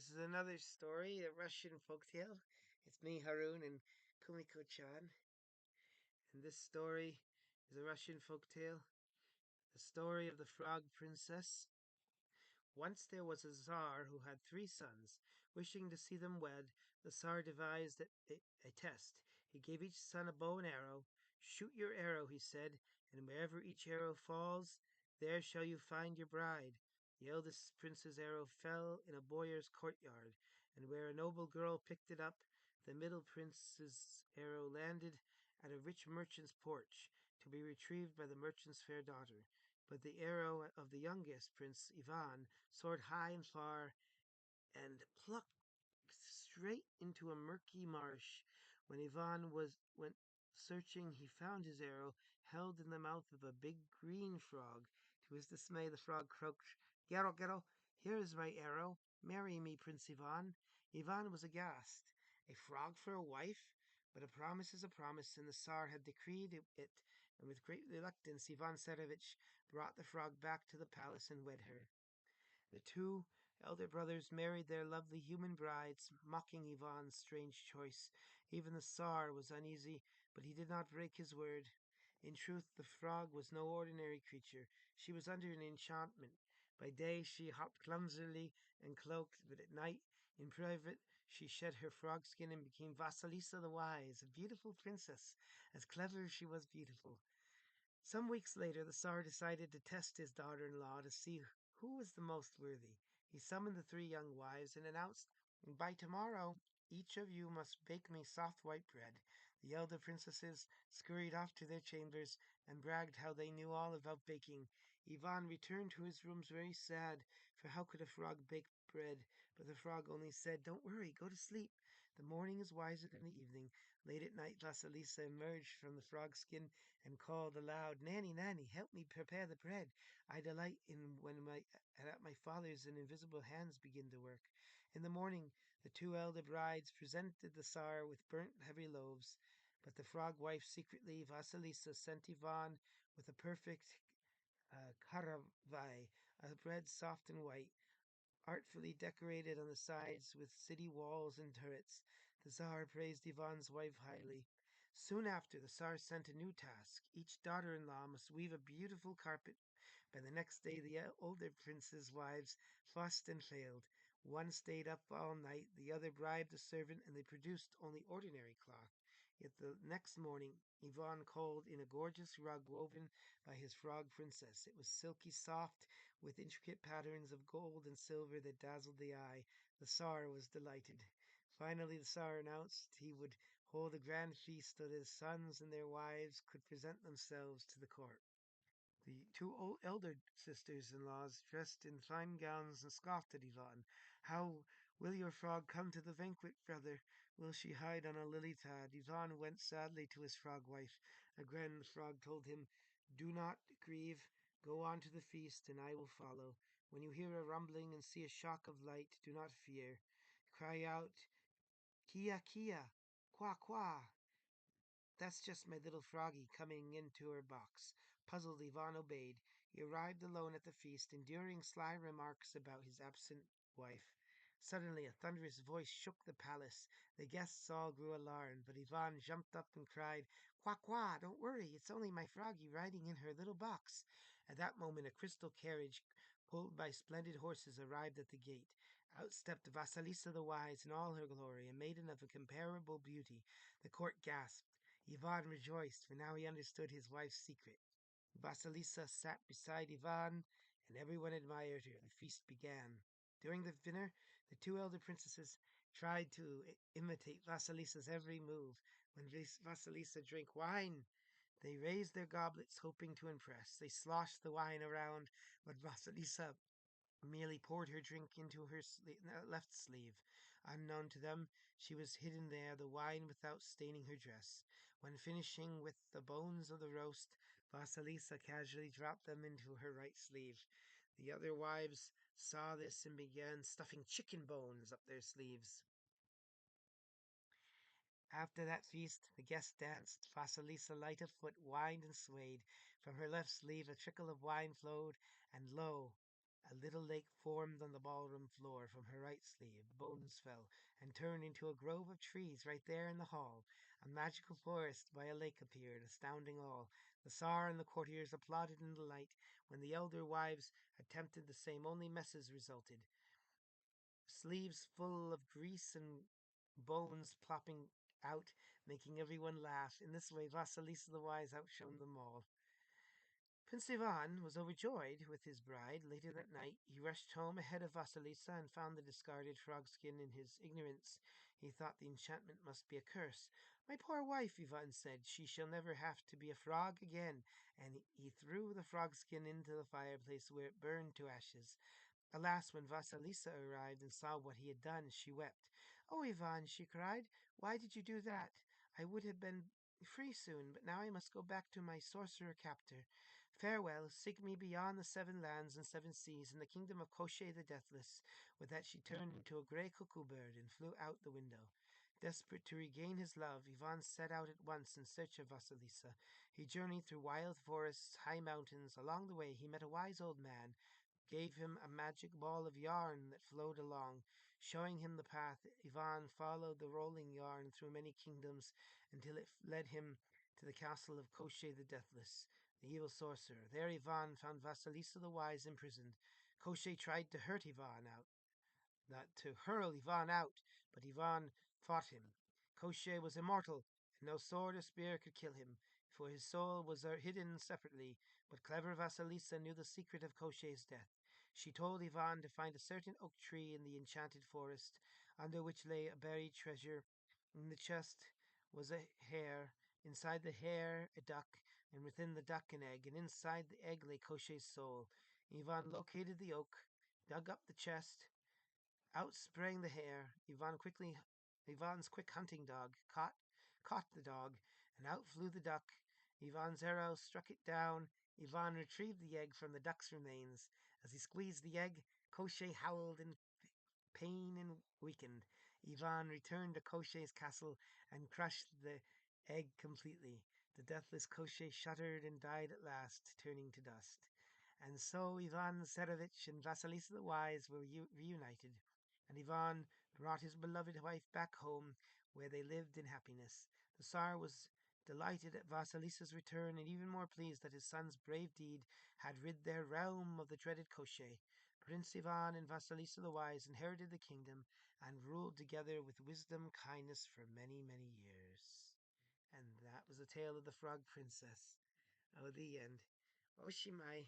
This is another story, a Russian folktale. It's me, Harun, and Kumiko-chan. And this story is a Russian folktale, the story of the Frog Princess. Once there was a Tsar who had 3 sons. Wishing to see them wed, the Tsar devised a test. He gave each son a bow and arrow. "Shoot your arrow," he said, "and wherever each arrow falls, there shall you find your bride." The eldest prince's arrow fell in a boyar's courtyard, and where a noble girl picked it up, the middle prince's arrow landed at a rich merchant's porch, to be retrieved by the merchant's fair daughter. But the arrow of the youngest prince, Ivan, soared high and far, and plucked straight into a murky marsh. When Ivan went searching, he found his arrow held in the mouth of a big green frog. To his dismay, the frog croaked, "Gero, Gero, here is my arrow. Marry me, Prince Ivan." Ivan was aghast. A frog for a wife? But a promise is a promise, and the Tsar had decreed it, and with great reluctance Ivan Tsarevich brought the frog back to the palace and wed her. The 2 elder brothers married their lovely human brides, mocking Ivan's strange choice. Even the Tsar was uneasy, but he did not break his word. In truth, the frog was no ordinary creature. She was under an enchantment. By day she hopped clumsily and cloaked, but at night, in private, she shed her frog skin and became Vasilisa the Wise, a beautiful princess, as clever as she was beautiful. Some weeks later, the Tsar decided to test his daughter-in-law to see who was the most worthy. He summoned the 3 young wives and announced, "By tomorrow, each of you must bake me soft white bread." The elder princesses scurried off to their chambers and bragged how they knew all about baking. Ivan returned to his rooms very sad, for how could a frog bake bread? But the frog only said, "Don't worry, go to sleep. The morning is wiser than the evening." Late at night, Vasilisa emerged from the frog skin and called aloud, "Nanny, Nanny, help me prepare the bread. I delight in when my father's and invisible hands begin to work." In the morning, the 2 elder brides presented the Tsar with burnt heavy loaves, but the frog wife secretly, Vasilisa, sent Ivan with a perfect karavai, a bread soft and white, artfully decorated on the sides with city walls and turrets. The Tsar praised Ivan's wife highly. Soon after, the Tsar sent a new task. Each daughter-in-law must weave a beautiful carpet. By the next day, the older prince's wives fussed and failed. One stayed up all night, the other bribed a servant, and they produced only ordinary cloth. Yet the next morning, Ivan called in a gorgeous rug woven by his frog princess. It was silky soft, with intricate patterns of gold and silver that dazzled the eye. The Tsar was delighted. Finally, the Tsar announced he would hold a grand feast so that his sons and their wives could present themselves to the court. The 2 elder sisters-in-laws, dressed in fine gowns, and scoffed at Ivan. "How will your frog come to the banquet, brother? Will she hide on a lily pad?" Ivan went sadly to his frog wife. Again the frog told him, "Do not grieve. Go on to the feast, and I will follow. When you hear a rumbling and see a shock of light, do not fear. Cry out, 'Kia, Kia, Qua, Qua.' That's just my little froggy coming into her box." Puzzled, Ivan obeyed. He arrived alone at the feast, enduring sly remarks about his absent wife. Suddenly a thunderous voice shook the palace. The guests all grew alarmed, but Ivan jumped up and cried, "Quack, quack, don't worry, it's only my froggy riding in her little box." At that moment a crystal carriage, pulled by splendid horses, arrived at the gate. Out stepped Vasilisa the Wise in all her glory, a maiden of incomparable beauty. The court gasped. Ivan rejoiced, for now he understood his wife's secret. Vasilisa sat beside Ivan, and everyone admired her. The feast began. During the dinner, the 2 elder princesses tried to imitate Vasilisa's every move. When Vasilisa drank wine, they raised their goblets, hoping to impress. They sloshed the wine around, but Vasilisa merely poured her drink into her left sleeve. Unknown to them, she was hidden there, the wine without staining her dress. When finishing with the bones of the roast, Vasilisa casually dropped them into her right sleeve. The other wives saw this and began stuffing chicken bones up their sleeves. After that feast, the guests danced. Vasilisa, light of foot, whined and swayed. From her left sleeve a trickle of wine flowed, and lo! A little lake formed on the ballroom floor from her right sleeve. Bones fell and turned into a grove of trees right there in the hall. A magical forest by a lake appeared, astounding all. The Tsar and the courtiers applauded in delight. When the elder wives attempted the same, only messes resulted. Sleeves full of grease and bones plopping out, making everyone laugh. In this way, Vasilisa the Wise outshone them all. Prince Ivan was overjoyed with his bride. Later that night, he rushed home ahead of Vasilisa and found the discarded frog skin. In his ignorance, he thought the enchantment must be a curse. My poor wife, Ivan said, she shall never have to be a frog again. And he threw the frog skin into the fireplace where it burned to ashes. Alas, when Vasilisa arrived and saw what he had done, she wept. "Oh, Ivan," she cried, "why did you do that? I would have been free soon, but now I must go back to my sorcerer captor. Farewell, seek me beyond the 7 lands and 7 seas in the kingdom of Koshchei the Deathless." With that she turned into a grey cuckoo bird and flew out the window. Desperate to regain his love, Ivan set out at once in search of Vasilisa. He journeyed through wild forests, high mountains. Along the way he met a wise old man, gave him a magic ball of yarn that flowed along. Showing him the path, Ivan followed the rolling yarn through many kingdoms until it led him to the castle of Koshchei the Deathless, the evil sorcerer. There Ivan found Vasilisa the Wise imprisoned. Koshchei tried to hurt Ivan out, not to hurl Ivan out, but Ivan fought him. Koshchei was immortal, and no sword or spear could kill him, for his soul was hidden separately. But clever Vasilisa knew the secret of Koshchei's death. She told Ivan to find a certain oak tree in the enchanted forest, under which lay a buried treasure. In the chest was a hare, inside the hare a duck, and within the duck an egg, and inside the egg lay Koshchei's soul. Ivan located the oak, dug up the chest. Out sprang the hare. Ivan's quick hunting dog caught the dog, and out flew the duck. Ivan's arrow struck it down. Ivan retrieved the egg from the duck's remains. As he squeezed the egg, Koshchei howled in pain and weakened. Ivan returned to Koshchei's castle and crushed the egg completely. The deathless Koshchei shuddered and died at last, turning to dust. And so Ivan Tsarevich and Vasilisa the Wise were reunited, and Ivan brought his beloved wife back home, where they lived in happiness. The Tsar was delighted at Vasilisa's return, and even more pleased that his son's brave deed had rid their realm of the dreaded Koshchei. Prince Ivan and Vasilisa the Wise inherited the kingdom and ruled together with wisdom, kindness for many, many years. And that was the tale of the Frog Princess. Oh, the end. Oh, she my.